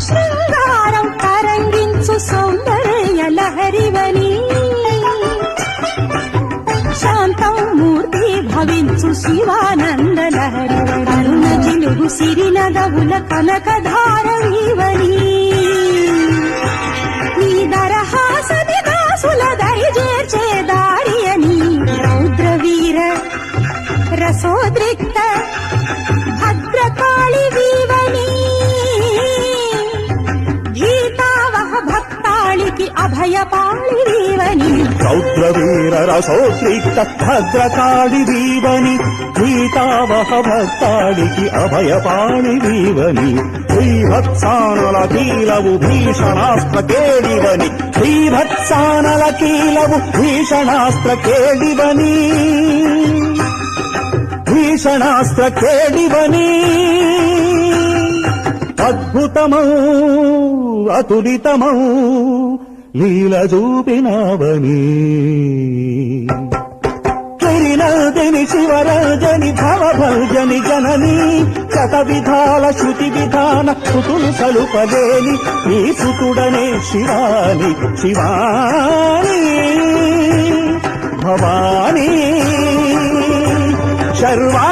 శృంగారం తరంగించు సౌందర్య లహరివని శాంతం మూర్తి భవించు శివానంద లహరివని అరుణ జిలుగు సిరినగవుల కనకధారవీవని నీ దరహాసని దాసుల దరిజేర్చే దారియని రౌద్రవీర రసోద్రిక్త భద్రకాళి వీవని గీతావహ భక్తాళికి అభయపాళి వీవని రౌద్రవీర రసోద్రిక్త భద్రకాళి వీవని గీతావహ భక్తాళికి అభయపాళి వీవని శ్రీభత్సానల కీలవు భీషణాస్త్ర కేడివని శ్రీభత్సానల కీలవు భీషణాస్త్ర కేడివని భీషణాస్త్ర కేడివని అద్భుతమౌ అతులితమౌ లీల చూపినవని గిరినర్దిని శివరాజని భవభర్జని జనని శత విధాల శృతి విధాన సుతులు సలుపలేని ఈ సుతుడనే శివాని శివాని భవాని శర్వా